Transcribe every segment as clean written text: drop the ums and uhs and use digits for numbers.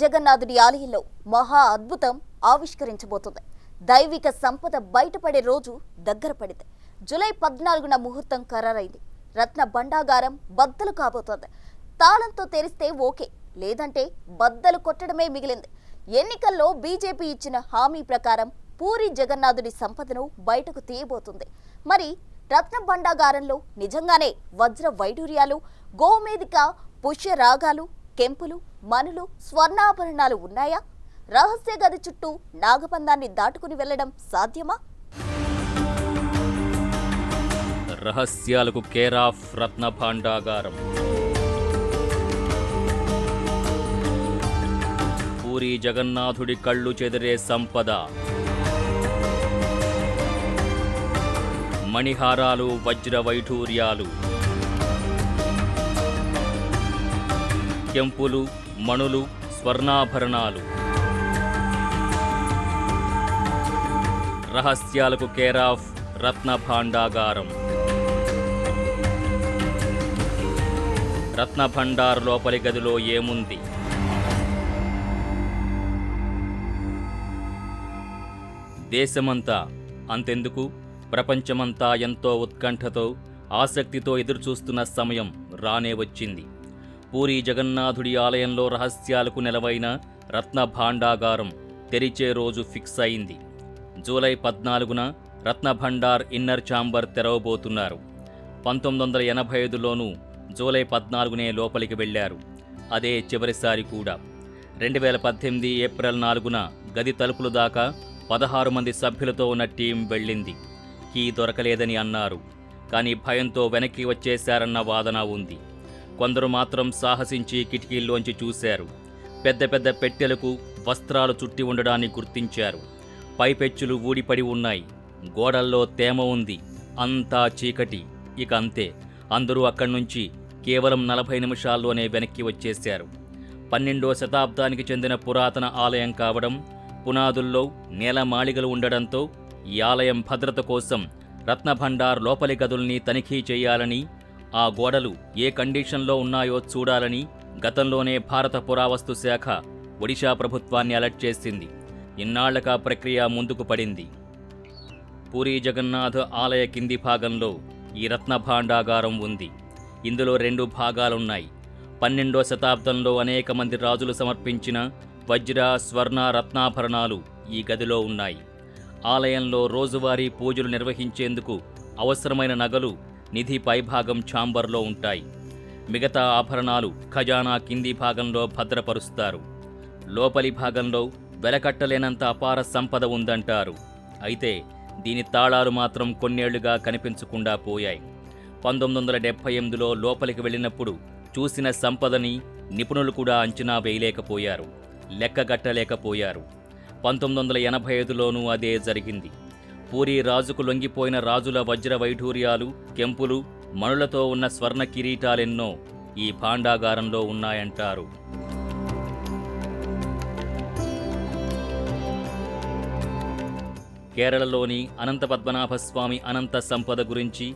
జగన్నాథుడి ఆలయంలో మహా అద్భుతం ఆవిష్కరించబోతుంది. దైవిక సంపద బయటపడే రోజు దగ్గర పడింది. జూలై 14న ముహూర్తం ఖరారైంది. రత్న భండాగారం బద్దలు కాబోతోంది. తాళంతో తెరిస్తే ఓకే, లేదంటే బద్దలు కొట్టడమే మిగిలింది. ఎన్నికల్లో బీజేపీ ఇచ్చిన హామీ ప్రకారం పూరి జగన్నాథుడి సంపదను బయటకు తీయబోతుంది. మరి రత్న భండాగారంలో నిజంగానే వజ్ర వైడూర్యాలు, గోమేధిక పుష్య రాగాలు, కెంపులు, మనులు, స్వర్ణాభరణాలు ఉన్నాయా? రహస్య గది చుట్టూ నాగబంధాన్ని దాటుకుని వెళ్లడం సాధ్యమా? రహస్యాలకు కేర్ ఆఫ్ రత్న భాండాగారం. పూరి జగన్నాథుడి కళ్ళు చెదిరే సంపద. మణిహారాలు, వజ్ర వైఢూర్యాలు, కెంపులు, మణులు, స్వర్ణాభరణాలు. రహస్యాలకు కేర్ ఆఫ్ రత్న భాండాగారం. రత్న భండార్ లోపలి గదిలో ఏముంది? దేశమంతా, అంతెందుకు ప్రపంచమంతా ఎంతో ఉత్కంఠతో, ఆసక్తితో ఎదురుచూస్తున్న సమయం రానే వచ్చింది. పూరి జగన్నాథుడి ఆలయంలో రహస్యాలకు నెలవైన రత్న భాండాగారం తెరిచే రోజు ఫిక్స్ అయింది. జూలై 14న రత్న భండార్ ఇన్నర్ ఛాంబర్ తెరవబోతున్నారు. 1985లోనూ జూలై 14నే లోపలికి వెళ్లారు. అదే చివరిసారి కూడా. 2018 ఏప్రిల్ 4న గది తలుపులు దాకా 16 మంది సభ్యులతో ఉన్న టీం వెళ్ళింది. కీ దొరకలేదని అన్నారు. కానీ భయంతో వెనక్కి వచ్చేశారన్న వాదన ఉంది. కొందరు మాత్రం సాహసించి కిటికీల్లోంచి చూశారు. పెద్ద పెద్ద పెట్టెలకు వస్త్రాలు చుట్టి ఉండడాన్ని గుర్తించారు. పైపెచ్చులు ఊడిపడి ఉన్నాయి. గోడల్లో తేమ ఉంది. అంతా చీకటి. ఇక అంతే. అందరూ అక్కడి నుంచి కేవలం 40 నిమిషాల్లోనే వెనక్కి వచ్చేశారు. 12వ శతాబ్దానికి చెందిన పురాతన ఆలయం కావడం, పునాదుల్లో నేలమాళిగలు ఉండడంతో ఈ ఆలయం భద్రత కోసం రత్నభండార్ లోపలి గదుల్ని తనిఖీ చేయాలని, ఆ గోడలు ఏ కండిషన్లో ఉన్నాయో చూడాలని గతంలోనే భారత పురావస్తు శాఖ ఒడిషా ప్రభుత్వాన్ని అలర్ట్ చేసింది. ఇన్నాళ్లకా ప్రక్రియ ముందుకు పడింది. పూరి జగన్నాథ్ ఆలయ కింది భాగంలో ఈ రత్న భాండాగారం ఉంది. ఇందులో 2 భాగాలున్నాయి. 12వ శతాబ్దంలో అనేక మంది రాజులు సమర్పించిన వజ్ర, స్వర్ణ, రత్నాభరణాలు ఈ గదిలో ఉన్నాయి. ఆలయంలో రోజువారీ పూజలు నిర్వహించేందుకు అవసరమైన నగలు, నిధి పైభాగం ఛాంబర్లో ఉంటాయి. మిగతా ఆభరణాలు ఖజానా కింది భాగంలో భద్రపరుస్తారు. లోపలి భాగంలో వెలకట్టలేనంత అపార సంపద ఉందంటారు. అయితే దీని తాళాలు మాత్రం కొన్నేళ్లుగా కనిపించకుండా పోయాయి. 1978లో లోపలికి వెళ్ళినప్పుడు చూసిన సంపదని నిపుణులు కూడా అంచనా వేయలేకపోయారు, లెక్కగట్టలేకపోయారు. 1985లోనూ అదే జరిగింది. పూరి రాజుకు లొంగిపోయిన రాజుల వజ్ర వైఢూర్యాలు, కెంపులు, మణులతో ఉన్న స్వర్ణ కిరీటాలెన్నో ఈ భాండాగారంలో ఉన్నాయంటారు. కేరళలోని అనంత పద్మనాభస్వామి అనంత సంపద గురించి,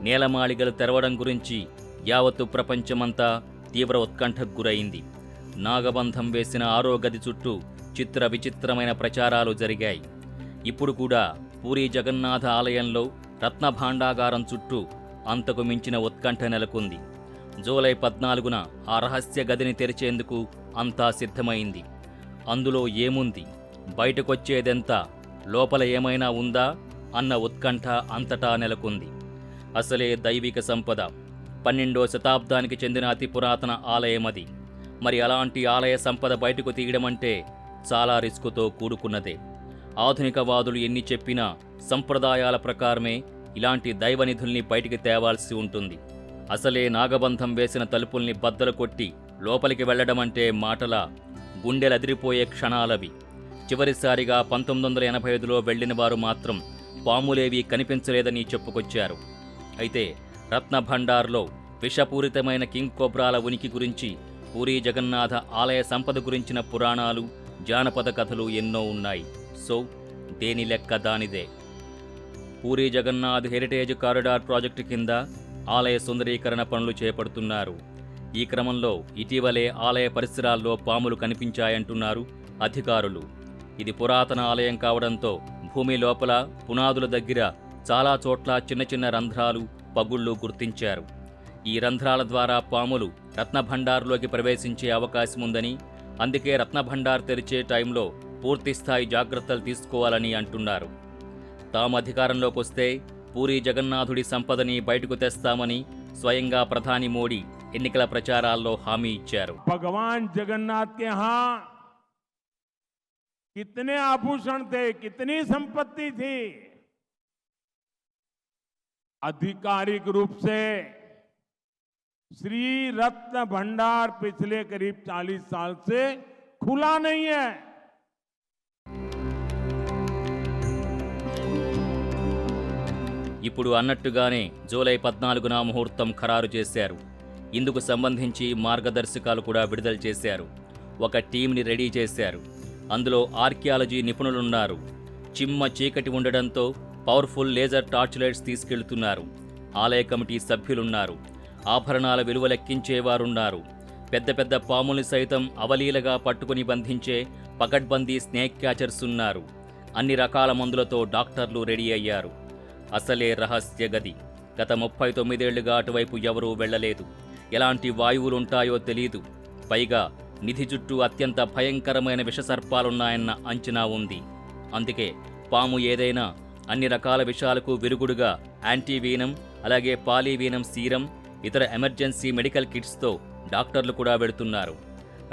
నేలమాళిగలు తెరవడం గురించి యావత్తు ప్రపంచమంతా తీవ్ర ఉత్కంఠకు గురైంది. నాగబంధం వేసిన 6వ గది చుట్టూ చిత్ర విచిత్రమైన ప్రచారాలు జరిగాయి. ఇప్పుడు కూడా పూరి జగన్నాథ ఆలయంలో రత్న భాండాగారం చుట్టూ అంతకు మించిన ఉత్కంఠ నెలకొంది. జూలై 14న ఆ రహస్య గదిని తెరిచేందుకు అంతా సిద్ధమైంది. అందులో ఏముంది, బయటకొచ్చేదెంత, లోపల ఏమైనా ఉందా అన్న ఉత్కంఠ అంతటా నెలకొంది. అసలే దైవిక సంపద. 12వ శతాబ్దానికి చెందిన అతి పురాతన ఆలయమది. మరి అలాంటి ఆలయ సంపద బయటకు తీయడమంటే చాలా రిస్కుతో కూడుకున్నదే. ఆధునికవాదులు ఎన్ని చెప్పినా సంప్రదాయాల ప్రకారమే ఇలాంటి దైవనిధుల్ని బయటికి తేవాల్సి ఉంటుంది. అసలే నాగబంధం వేసిన తలుపుల్ని బద్దలు కొట్టి లోపలికి వెళ్లడమంటే మాటలా? గుండెలదిరిపోయే క్షణాలవి. చివరిసారిగా 1985లో వెళ్లిన వారు మాత్రం పాములేవీ కనిపించలేదని చెప్పుకొచ్చారు. అయితే రత్న భండార్లో విషపూరితమైన కింగ్ కోబ్రాల ఉనికి గురించి, పూరి జగన్నాథ ఆలయ సంపద గురించిన పురాణాలు, జానపద కథలు ఎన్నో ఉన్నాయి. సో దేని లెక్క దానిదే. Puri Jagannath heritage corridor project కింద ఆలయ సుందరీకరణ పనులు చేపడుతున్నారు. ఈ క్రమంలో ఇటీవలే ఆలయ పరిసరాల్లో పాములు కనిపించాయంటున్నారు అధికారులు. ఇది పురాతన ఆలయం కావడంతో భూమి లోపల పునాదుల దగ్గర చాలా చోట్ల చిన్న చిన్న రంధ్రాలు, పగుళ్లు గుర్తించారు. ఈ రంధ్రాల ద్వారా పాములు రత్నభండార్లోకి ప్రవేశించే అవకాశం ఉందని, అందుకే రత్నభండార్ తెరిచే టైంలో పూర్తిస్థాయి జాగ్రత్తలు తీసుకోవాలని అంటున్నారు. తాము అధికారంలోకి వస్తే పూరీ జగన్నాథుడి సంపదని బయటకు తెస్తామని స్వయంగా ప్రధాని మోడీ ఎన్నికల ప్రచారాల్లో హామీ ఇచ్చారు. भगवान जगन्नाथ के यहाँ कितने आभूषण थे, कितनी संपत्ति थी, आधिकारिक रूप से श्री रत्न भंडार पिछले करीब 40 साल से खुला नहीं है. ఇప్పుడు అన్నట్టుగానే జూలై 14న ముహూర్తం ఖరారు చేశారు. ఇందుకు సంబంధించి మార్గదర్శకాలు కూడా విడుదల చేశారు. ఒక టీంని రెడీ చేశారు. అందులో ఆర్కియాలజీ నిపుణులున్నారు. చిమ్మ చీకటి ఉండడంతో పవర్ఫుల్ లేజర్ టార్చ్ లైట్స్ తీసుకెళ్తున్నారు. ఆలయ కమిటీ సభ్యులున్నారు. ఆభరణాల విలువ లెక్కించేవారున్నారు. పెద్ద పెద్ద పాముల్ని సైతం అవలీలగా పట్టుకుని బంధించే పకడ్బందీ స్నేక్ క్యాచర్స్ ఉన్నారు. అన్ని రకాల మందులతో డాక్టర్లు రెడీ అయ్యారు. అసలే రహస్య గది. గత 39 ఏళ్లుగా అటువైపు ఎవరూ వెళ్లలేదు. ఎలాంటి వాయువులుంటాయో తెలీదు. పైగా నిధి చుట్టూ అత్యంత భయంకరమైన విషసర్పాలున్నాయన్న అంచనా ఉంది. అందుకే పాము ఏదైనా అన్ని రకాల విషాలకు విరుగుడుగా యాంటీవీనం, అలాగే పాలీవీనం సీరం, ఇతర ఎమర్జెన్సీ మెడికల్ కిట్స్తో డాక్టర్లు కూడా వెళుతున్నారు.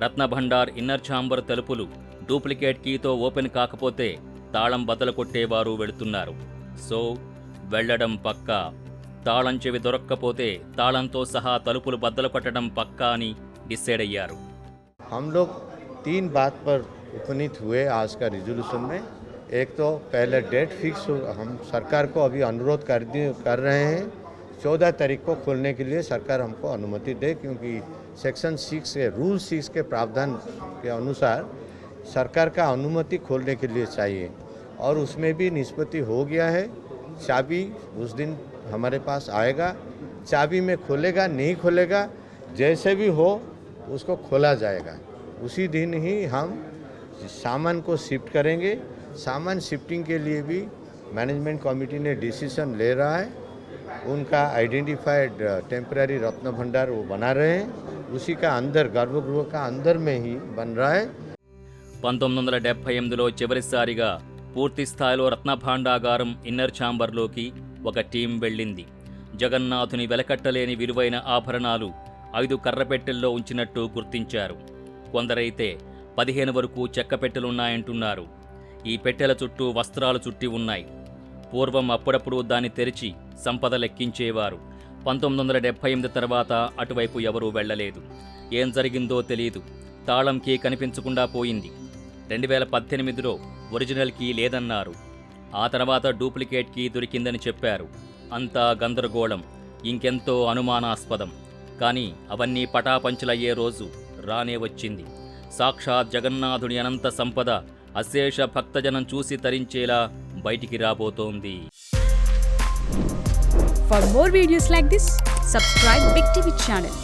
రత్నభండార్ ఇన్నర్ ఛాంబర్ తలుపులు డూప్లికేట్ కీతో ఓపెన్ కాకపోతే తాళం బద్దలు కొట్టేవారు వెళుతున్నారు. సో వెళ్లడం పక్కా. తాళం చెవి దొరక్కపోతే తాళంతో సహా తలుపులు బద్దలు కొట్టడం పక్కా అని డిసైడ్ అయ్యారు. हम लोग 3 बात पर उपनीत हुए आज का रिजोल्यूशन में. एक तो पहले डेट फिक्स हम सरकार को अभी अनुरोध कर रहे हैं 14 तारीख को खोलने के लिए सरकार हमको अनुमति दे, क्योंकि सेक्शन 6 के रूल 6 के प्रावधान के अनुसार सरकार का अनुमति खोलने के लिए चाहिए और उसमें भी निष्पत्ति हो गया है. चाबी उस दिन हमारे पास आएगा. चाबी में खोलेगा नहीं खोलेगा, जैसे भी हो उसको खोला जाएगा. उसी दिन ही हम सामान को शिफ्ट करेंगे. सामान शिफ्टिंग के लिए भी मैनेजमेंट कमेटी ने डिसीजन ले रहा है. उनका आइडेंटिफाइड टेम्पररी रत्न भंडार वो बना रहे हैं. उसी का अंदर गर्भगृह का अंदर में ही बन रहा है. 1978లో చివరిసారిగా పూర్తి స్థాయిలో రత్నభాండాగారం ఇన్నర్ ఛాంబర్లోకి ఒక టీం వెళ్ళింది. జగన్నాథుని వెలకట్టలేని విలువైన ఆభరణాలు 5 కర్రపెట్టెల్లో ఉంచినట్టు గుర్తించారు. కొందరైతే 15 వరకు చెక్క పెట్టెలున్నాయంటున్నారు. ఈ పెట్టెల చుట్టూ వస్త్రాలు చుట్టి ఉన్నాయి. పూర్వం అప్పుడప్పుడు దాన్ని తెరిచి సంపద లెక్కించేవారు. 1978 తర్వాత అటువైపు ఎవరూ వెళ్లలేదు. ఏం జరిగిందో తెలీదు. తాళం కీ కనిపించకుండా పోయింది. 2018లో ఒరిజినల్ కీ లేదన్నారు. ఆ తర్వాత డూప్లికేట్ కీ దొరికిందని చెప్పారు. అంతా గందరగోళం, ఇంకెంతో అనుమానాస్పదం. కానీ అవన్నీ పటాపంచలయ్యే రోజు రానే వచ్చింది. సాక్షాత్ జగన్నాథుడి అనంత సంపద అశేష భక్తజనం చూసి తరించేలా బయటికి రాబోతోంది. For more videos like this, subscribe Big TV channel.